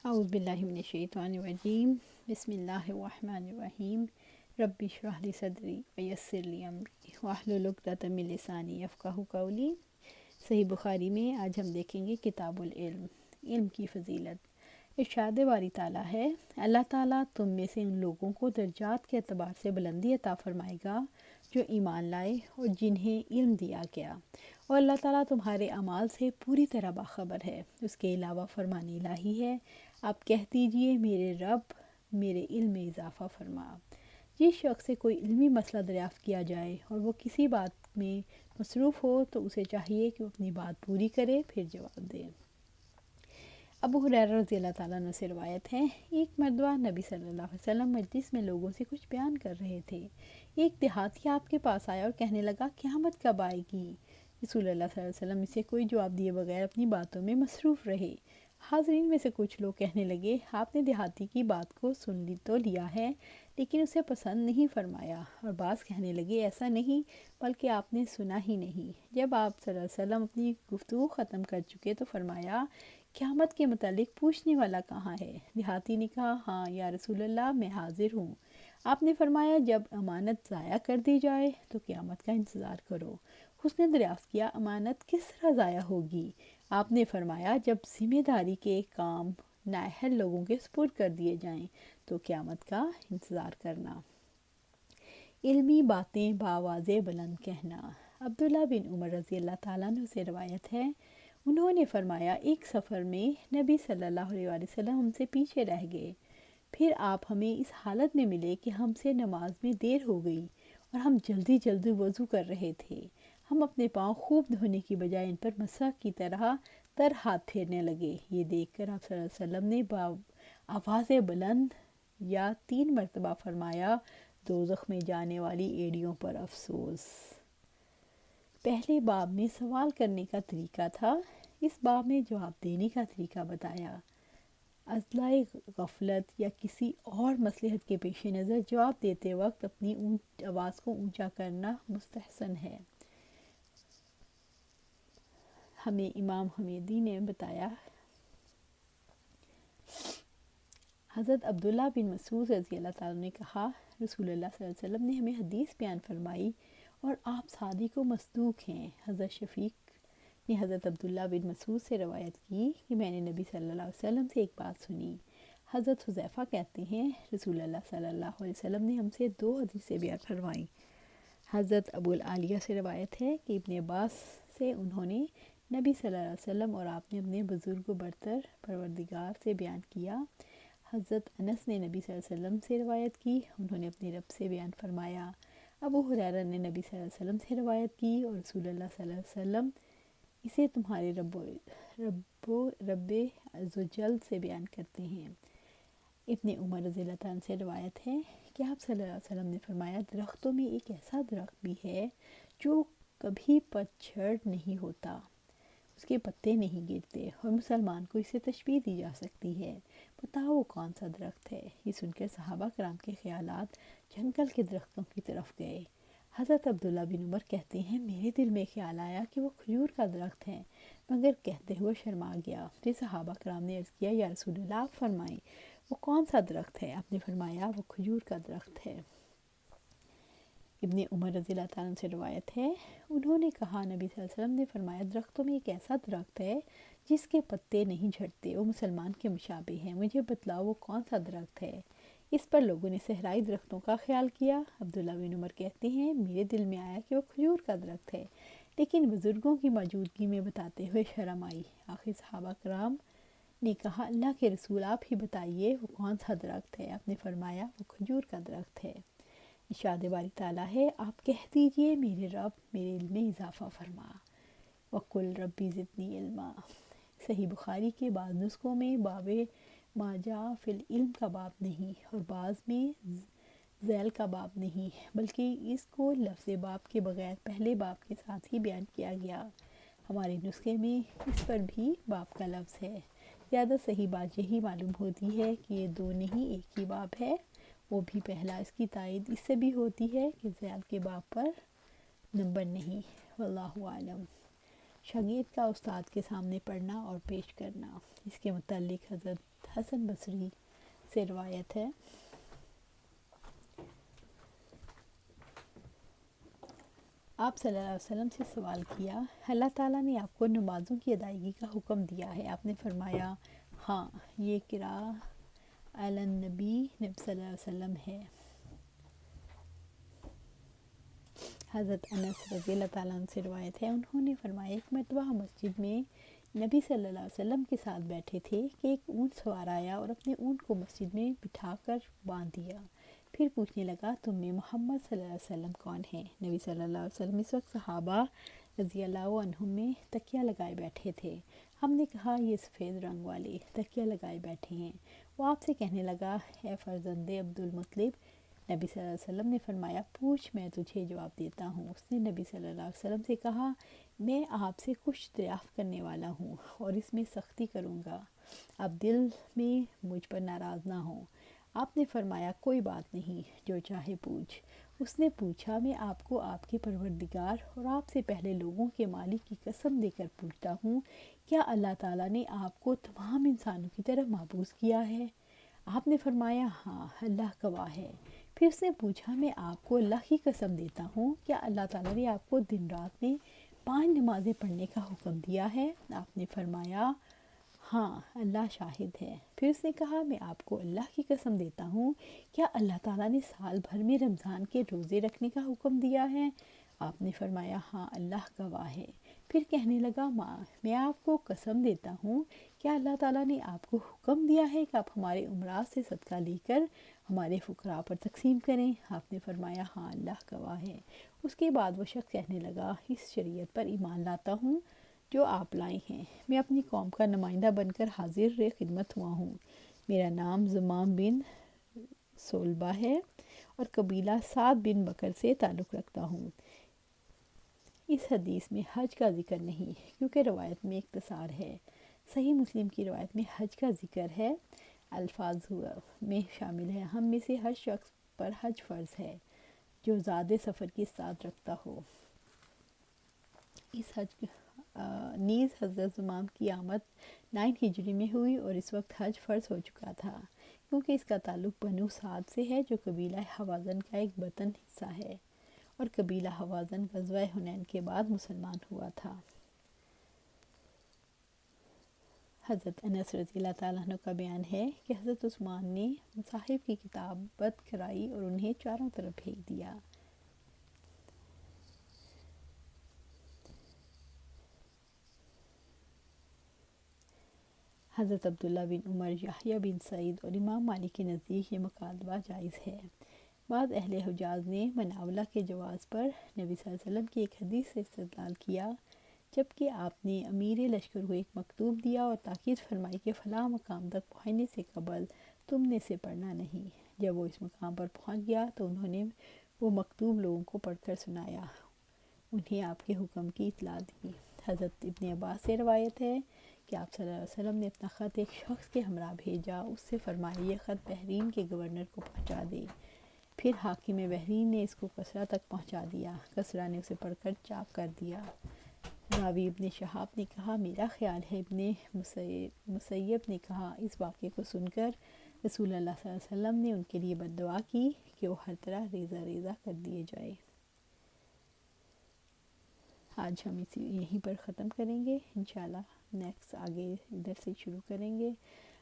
اعوذ باللہ من الشیطان الرجیم بسم اللہ الرحمن الرحیم رب اشرح لی صدری ویسر لی امری واحلل عقدۃ من لسانی یفقہوا قولی۔ صحیح بخاری میں آج ہم دیکھیں گے کتاب العلم، علم کی فضیلت۔ ارشاد باری تعالیٰ ہے، اللہ تعالیٰ تم میں سے ان لوگوں کو درجات کے اعتبار سے بلندی عطا فرمائے گا جو ایمان لائے اور جنہیں علم دیا گیا، اور اللہ تعالیٰ تمہارے اعمال سے پوری طرح باخبر ہے۔ اس کے علاوہ فرمان الہی ہے، آپ کہہ دیجئے میرے رب میرے علم میں اضافہ فرما۔ جس شخص سے کوئی علمی مسئلہ دریافت کیا جائے اور وہ کسی بات میں مصروف ہو تو اسے چاہیے کہ وہ اپنی بات پوری کرے پھر جواب دے۔ ابو ہریرہ رضی اللہ تعالیٰ عنہ سے روایت ہے، ایک مرتبہ نبی صلی اللہ علیہ وسلم مجلس میں لوگوں سے کچھ بیان کر رہے تھے۔ ایک دیہاتی آپ کے پاس آیا اور کہنے لگا، قیامت کب آئے گی؟ رسول اللہ صلی اللہ علیہ وسلم اسے کوئی جواب دیے بغیر اپنی باتوں میں مصروف رہے۔ حاضرین میں سے کچھ لوگ کہنے لگے، آپ نے دیہاتی کی بات کو سن تو لیا ہے لیکن اسے پسند نہیں فرمایا، اور بعض کہنے لگے ایسا نہیں بلکہ آپ نے سنا ہی نہیں۔ جب آپ صلی اللہ علیہ وسلم اپنی گفتگو ختم کر چکے تو فرمایا، قیامت کے متعلق پوچھنے والا کہاں ہے؟ دیہاتی نے کہا، ہاں یا رسول اللہ میں حاضر ہوں۔ آپ نے فرمایا، جب امانت ضائع کر دی جائے تو قیامت کا انتظار کرو۔ اس نے دریافت کیا، امانت کس طرح ضائع ہوگی؟ آپ نے فرمایا، جب ذمہ داری کے کام نااہل لوگوں کے سپرد کر دیے جائیں تو قیامت کا انتظار کرنا۔ علمی باتیں بآواز بلند کہنا۔ عبداللہ بن عمر رضی اللہ تعالیٰ عنہ سے روایت ہے، انہوں نے فرمایا، ایک سفر میں نبی صلی اللہ علیہ وسلم ہم سے پیچھے رہ گئے، پھر آپ ہمیں اس حالت میں ملے کہ ہم سے نماز میں دیر ہو گئی اور ہم جلدی جلدی وضو کر رہے تھے۔ ہم اپنے پاؤں خوب دھونے کی بجائے ان پر مسح کی طرح تر ہاتھ پھیرنے لگے۔ یہ دیکھ کر آپ صلی اللہ علیہ وسلم نے آواز بلند یا 3 مرتبہ فرمایا، دوزخ میں جانے والی ایڑیوں پر افسوس۔ پہلے باب میں سوال کرنے کا طریقہ تھا، اس باب میں جواب دینے کا طریقہ بتایا۔ ازلۂ غفلت یا کسی اور مصلحت کے پیش نظر جواب دیتے وقت اپنی آواز کو اونچا کرنا مستحسن ہے۔ ہمیں امام حمیدی نے بتایا، حضرت عبداللہ بن مسعود رضی اللہ تعالیٰ نے کہا، رسول اللہ صلی اللہ علیہ وسلم نے ہمیں حدیث بیان فرمائی اور آپ صادق و مصدوق ہیں۔ حضرت شفیق نے حضرت عبداللہ بن مسعود سے روایت کی کہ میں نے نبی صلی اللہ علیہ وسلم سے ایک بات سنی۔ حضرت حذیفہ کہتے ہیں، رسول اللہ صلی اللہ علیہ وسلم نے ہم سے 2 حدیثیں بیان فرمائیں۔ حضرت ابو العالیہ سے روایت ہے کہ ابن عباس سے انہوں نے نبی صلی اللہ علیہ وسلم اور آپ نے اپنے بزرگ و برتر پروردگار سے بیان کیا۔ حضرت انس نے نبی صلی اللہ علیہ وسلم سے روایت کی، انہوں نے اپنے رب سے بیان فرمایا۔ ابو ہریرہ نے نبی صلی اللہ علیہ وسلم سے روایت کی اور رسول اللہ صلی اللہ علیہ وسلم اسے تمہارے رب عزوجل سے بیان کرتے ہیں۔ ابن عمر رضی اللہ تعالیٰ عنہ سے روایت ہے کہ آپ صلی اللہ علیہ وسلم نے فرمایا، درختوں میں ایک ایسا درخت بھی ہے جو کبھی پتجھڑ نہیں ہوتا، اس کے پتے نہیں گرتے، اور مسلمان کو اسے تشبیہ دی جا سکتی ہے، بتاؤ وہ کون سا درخت ہے؟ یہ سن کر صحابہ کرام کے خیالات جنگل کے درختوں کی طرف گئے۔ حضرت عبداللہ بن عمر کہتے ہیں، میرے دل میں خیال آیا کہ وہ کھجور کا درخت ہے، مگر کہتے ہوئے شرما گیا۔ پھر صحابہ کرام نے عرض کیا، یا رسول اللہ آپ فرمائیں وہ کون سا درخت ہے؟ آپ نے فرمایا، وہ کھجور کا درخت ہے۔ ابن عمر رضی اللہ تعالیٰ عنہ سے روایت ہے، انہوں نے کہا، نبی صلی اللہ علیہ وسلم نے فرمایا، درختوں میں ایک ایسا درخت ہے جس کے پتے نہیں جھڑتے، وہ مسلمان کے مشابہ ہیں، مجھے بتلاؤ وہ کون سا درخت ہے؟ اس پر لوگوں نے صحرائی درختوں کا خیال کیا۔ عبداللہ بن عمر کہتے ہیں، میرے دل میں آیا کہ وہ کھجور کا درخت ہے، لیکن بزرگوں کی موجودگی میں بتاتے ہوئے شرم آئی۔ آخر صحابہ کرام نے کہا، اللہ کے رسول آپ ہی بتائیے وہ کون سا درخت ہے؟ آپ نے فرمایا، وہ کھجور کا درخت ہے۔ ارشاد باری تعالیٰ ہے، آپ کہہ دیجئے میرے رب میرے علم میں اضافہ فرما۔ وَقُلْ رَبِّ زِدْنِی عِلْمًا۔ صحیح بخاری کے بعض نسخوں میں باب ما جاء فی العلم کا باب نہیں اور بعض میں ذیل کا باب نہیں، بلکہ اس کو لفظ باب کے بغیر پہلے باب کے ساتھ ہی بیان کیا گیا۔ ہمارے نسخے میں اس پر بھی باب کا لفظ ہے۔ زیادہ صحیح بات یہی معلوم ہوتی ہے کہ یہ 2 نہیں ایک ہی باب ہے، وہ بھی پہلا۔ اس کی تائید اس سے بھی ہوتی ہے کہ ذیل کے باب پر نمبر نہیں۔ واللہ اعلم۔ شاگرد کا استاد کے سامنے پڑھنا اور پیش کرنا۔ اس کے متعلق حضرت حسن بصری سے روایت ہے، آپ صلی اللہ علیہ وسلم سے سوال کیا، اللہ تعالیٰ نے آپ کو نمازوں کی ادائیگی کا حکم دیا ہے؟ آپ نے فرمایا ہاں، یہ قرا علی نبی صلی اللہ علیہ وسلم ہے۔ حضرت انس رضی اللہ تعالیٰ عنہ سے روایت ہے، انہوں نے فرمایا ایک مرتبہ ہم مسجد میں نبی صلی اللہ علیہ وسلم کے ساتھ بیٹھے تھے کہ ایک اونٹ سوار آیا اور اپنے اونٹ کو مسجد میں بٹھا کر باندھ دیا، پھر پوچھنے لگا تم میں محمد صلی اللہ علیہ وسلم کون ہیں؟ نبی صلی اللہ علیہ وسلم اس وقت صحابہ رضی اللہ عنہم میں تکیہ لگائے بیٹھے تھے۔ ہم نے کہا یہ سفید رنگ والے تکیہ لگائے بیٹھے ہیں۔ وہ آپ سے کہنے لگا اے فرزند عبد المطلب، نبی صلی اللہ علیہ وسلم نے فرمایا پوچھ میں تجھے جواب دیتا ہوں۔ اس نے نبی صلی اللہ علیہ وسلم سے کہا میں آپ سے کچھ دریافت کرنے والا ہوں اور اس میں سختی کروں گا، اب دل میں مجھ پر ناراض نہ ہوں۔ آپ نے فرمایا کوئی بات نہیں، جو چاہے پوچھ۔ اس نے پوچھا میں آپ کو آپ کے پروردگار اور آپ سے پہلے لوگوں کے مالک کی قسم دے کر پوچھتا ہوں، کیا اللہ تعالیٰ نے آپ کو تمام انسانوں کی طرح محبوس کیا ہے؟ آپ نے فرمایا ہاں، اللہ گواہ ہے۔ پھر اس نے پوچھا میں آپ کو اللہ کی قسم دیتا ہوں، کیا اللہ تعالیٰ نے آپ کو دن رات میں 5 نمازیں پڑھنے کا حکم دیا ہے؟ آپ نے فرمایا ہاں، اللہ شاہد ہے۔ پھر اس نے کہا میں آپ کو اللہ کی قسم دیتا ہوں، کیا اللہ تعالیٰ نے سال بھر میں رمضان کے روزے رکھنے کا حکم دیا ہے؟ آپ نے فرمایا ہاں، اللہ گواہ ہے۔ پھر کہنے لگا میں آپ کو قسم دیتا ہوں، کیا اللہ تعالیٰ نے آپ کو حکم دیا ہے کہ آپ ہمارے امراء سے صدقہ لے کر ہمارے فقراء پر تقسیم کریں؟ آپ نے فرمایا ہاں، اللہ گواہ ہے۔ اس کے بعد وہ شخص کہنے لگا اس شریعت پر ایمان لاتا ہوں جو آپ لائے ہیں، میں اپنی قوم کا نمائندہ بن کر حاضر خدمت ہوا ہوں۔ میرا نام زمام بن سولبہ ہے اور قبیلہ سعد بن بکر سے تعلق رکھتا ہوں۔ اس حدیث میں حج کا ذکر نہیں کیونکہ روایت میں اختصار ہے۔ صحیح مسلم کی روایت میں حج کا ذکر ہے، الفاظ میں شامل ہے ہم میں سے ہر شخص پر حج فرض ہے جو زاد سفر کے ساتھ رکھتا ہو۔ اس حج نیز حضرت زمام کی آمد 9 ہجری میں ہوئی اور اس وقت حج فرض ہو چکا تھا، کیونکہ اس کا تعلق بنو سعد سے ہے جو قبیلہ حوازن کا ایک بطن حصہ ہے، اور قبیلہ حوازن غزوہ حنین کے بعد مسلمان ہوا تھا۔ حضرت انس رضی اللہ تعالیٰ عنہ کا بیان ہے کہ حضرت عثمان نے مصاحف کی کتابت کرائی اور انہیں چاروں طرف بھیج دیا۔ حضرت عبداللہ بن عمر، یحییٰ بن سعید اور امام مالک کے نزدیک یہ مکاتبہ جائز ہے۔ بعض اہل حجاز نے مناولہ کے جواز پر نبی صلی اللہ علیہ وسلم کی ایک حدیث سے استدلال کیا، جبکہ آپ نے امیر لشکر کو ایک مکتوب دیا اور تاکید فرمائی کہ فلاں مقام تک پہنچنے سے قبل تم نے اسے پڑھنا نہیں۔ جب وہ اس مقام پر پہنچ گیا تو انہوں نے وہ مکتوب لوگوں کو پڑھ کر سنایا، انہیں آپ کے حکم کی اطلاع دی۔ حضرت ابن عباس سے روایت ہے کہ آپ صلی اللہ علیہ وسلم نے اپنا خط ایک شخص کے ہمراہ بھیجا، اس سے فرمایا یہ خط بحرین کے گورنر کو پہنچا دے۔ پھر حاکم بحرین نے اس کو کسریٰ تک پہنچا دیا، کسریٰ نے اسے پڑھ کر چاپ کر دیا۔ راوی ابن شہاب نے کہا میرا خیال ہے ابن مسیب نے کہا اس واقعے کو سن کر رسول اللہ صلی اللہ علیہ وسلم نے ان کے لیے بد دعا کی کہ وہ ہر طرح ریزہ ریزہ کر دیے جائے۔ آج ہم یہیں پر ختم کریں گے، انشاءاللہ نیکسٹ آگے ادھر سے شروع کریں گے۔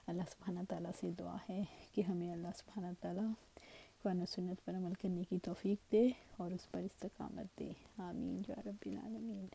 اللہ سبحانہ تعالیٰ سے دعا ہے کہ ہمیں اللہ سبحانہ تعالیٰ قرآن و سنت پر عمل کرنے کی توفیق دے اور اس پر استقامت دے، آمین یا رب العالمین۔